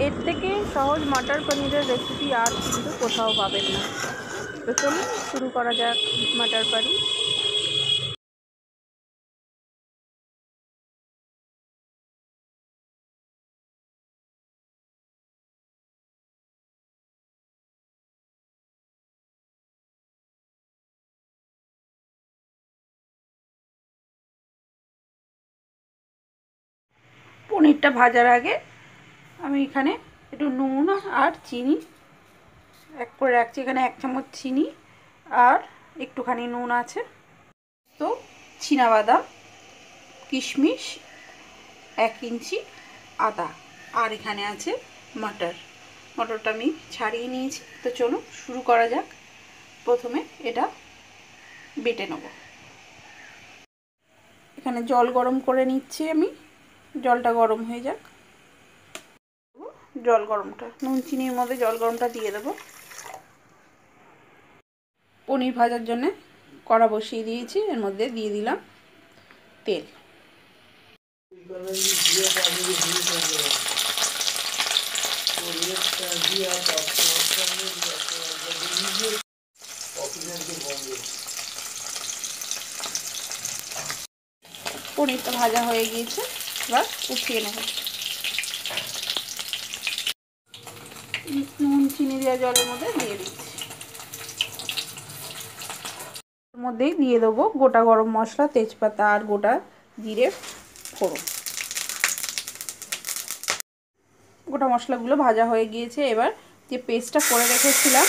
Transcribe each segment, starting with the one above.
এর থেকে সহজ মটর পনিরের রেসিপি আর কিন্তু কোথাও পাবেন না। তো চলুন শুরু করা যাক মটর পনির। পনিরটা ভাজার আগে আমি এখানে একটু নুন আর চিনি এক করে রাখছি। এখানে 1 চামচ চিনি আর একটুখানি নুন আছে। তো চীনাবাদাম, কিশমিশ, 1 ইঞ্চি আদা, আর এখানে আছে মটরটা আমি ছাড়িয়ে নিয়েছি। তো চলুন শুরু করা যাক। প্রথমে এটা বেটে নেব। এখানে জল গরম করে নিচ্ছি আমি। জলটা গরম হয়ে যাক। জল গরমটা নুন চিনির মধ্যে জল গরমটা দিয়ে দেবো। পনির ভাজার জন্য কড়া বসিয়ে দিয়েছি। এর মধ্যে দিয়ে দিলাম তেল। পনিরটা ভাজা হয়ে গিয়েছে, এবার উঠিয়ে নেব। নুন চিনি দেওয়া জলের মধ্যে দিয়ে দিচ্ছি। এর মধ্যেই দিয়ে দেবো গোটা গরম মশলা, তেজপাতা আর গোটা জিরে ফোড়ন। গোটা মশলাগুলো ভাজা হয়ে গিয়েছে। এবার যে পেস্টটা করে রেখেছিলাম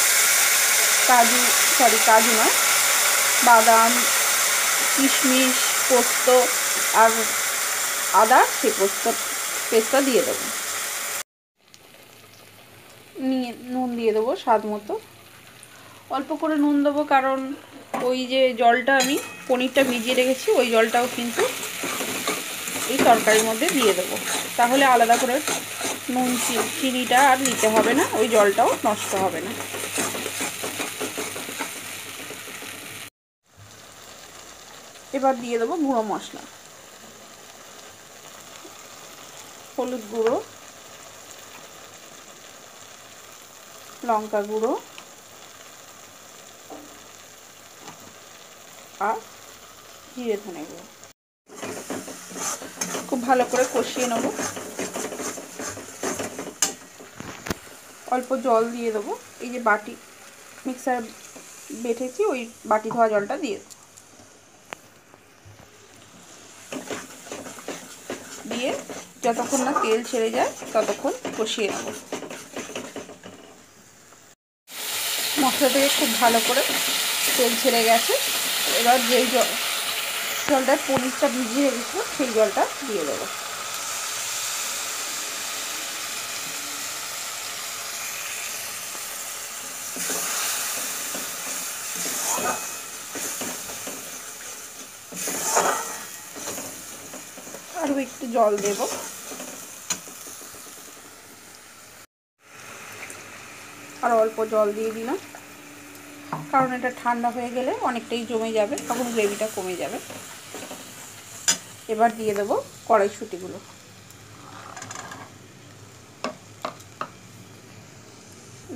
কাজু নয়, বাদাম, কিশমিশ, পোস্ত আর আদা, সেই পেস্টটা দিয়ে দেবো। নিয়ে নুন দিয়ে দেবো স্বাদ মতো। অল্প করে নুন দেবো, কারণ ওই যে জলটা আমি পনিরটা ভিজিয়ে রেখেছি ওই জলটাও কিন্তু এই তরকারির মধ্যে দিয়ে দেবো। তাহলে আলাদা করে নুন চিনিটা আর দিতে হবে না, ওই জলটাও নষ্ট হবে না। এবার দিয়ে দেবো গুঁড়ো মশলা, হলুদ গুঁড়ো, লঙ্কা গুঁড়ো আর জিরে ধনে গুঁড়ো। খুব ভালো করে কষিয়ে নেব। অল্প জল দিয়ে দেবো। এই যে বাটি মিক্সার বেটেছি ওই বাটি ধোয়া জলটা দিয়ে যতক্ষণ না তেল ছেড়ে যায় ততক্ষণ কষিয়ে নেব। মশলা থেকে খুব ভালো করে তেল ছেড়ে গেছে। এবার যেই জলটা পনিরটা ভিজিয়ে রেখেছিলাম সেই জলটা দিয়ে দেবো। আরও একটু জল দেব। আর অল্প জল দিয়ে দিলাম, কারণ এটা ঠান্ডা হয়ে গেলে অনেকটাই জমে যাবে, তখন গ্রেভিটা কমে যাবে। এবার দিয়ে দেবো কড়াইশুঁটিগুলো।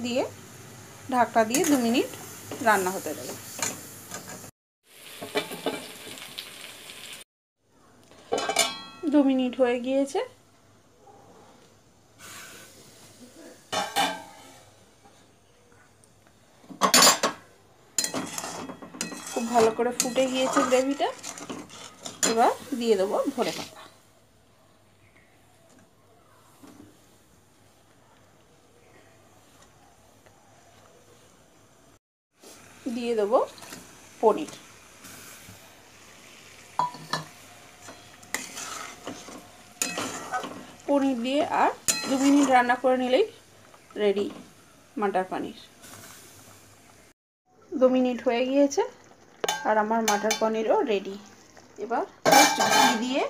দিয়ে ঢাকনা দিয়ে 2 মিনিট রান্না হতে দেবো। 2 মিনিট হয়ে গিয়েছে। খুব ভালো করে ফুটে গিয়েছে গ্রেভিটা। এবার দিয়ে দেবো ধনেপাতা। দিয়ে দেবো পনির। পনির দিয়ে আর 2 মিনিট রান্না করে নিলেই রেডি মটর পনির। 2 মিনিট হয়ে গিয়েছে আর আমার মটর পনিরও রেডি। এবার জাস্ট ঘি দিয়ে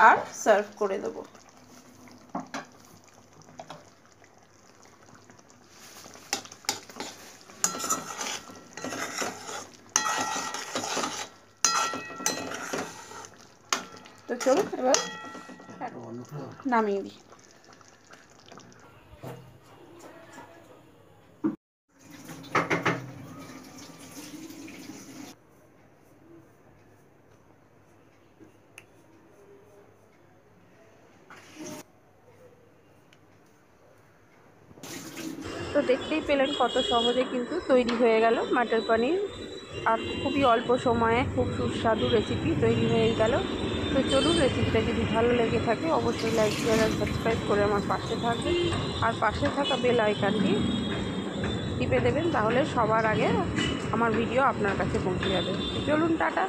আর সার্ভ করে দেবো। তো চলুন এবার নামিয়ে দিই। দেখতেই পেলেন কত সহজে কিন্তু তৈরি হয়ে গেল মাটার পনির, আর খুবই অল্প সময়ে খুব সুস্বাদু রেসিপি তৈরি হয়ে গেল। তো চলুন, রেসিপিটা যদি ভালো লেগে থাকে অবশ্যই লাইক শেয়ার আর সাবস্ক্রাইব করে আমার পাশে থাকবেন, আর পাশে থাকা বেল আইকনটি টিপে দেবেন, তাহলে সবার আগে আমার ভিডিও আপনার কাছে পৌঁছে যাবে। চলুন, টাটা।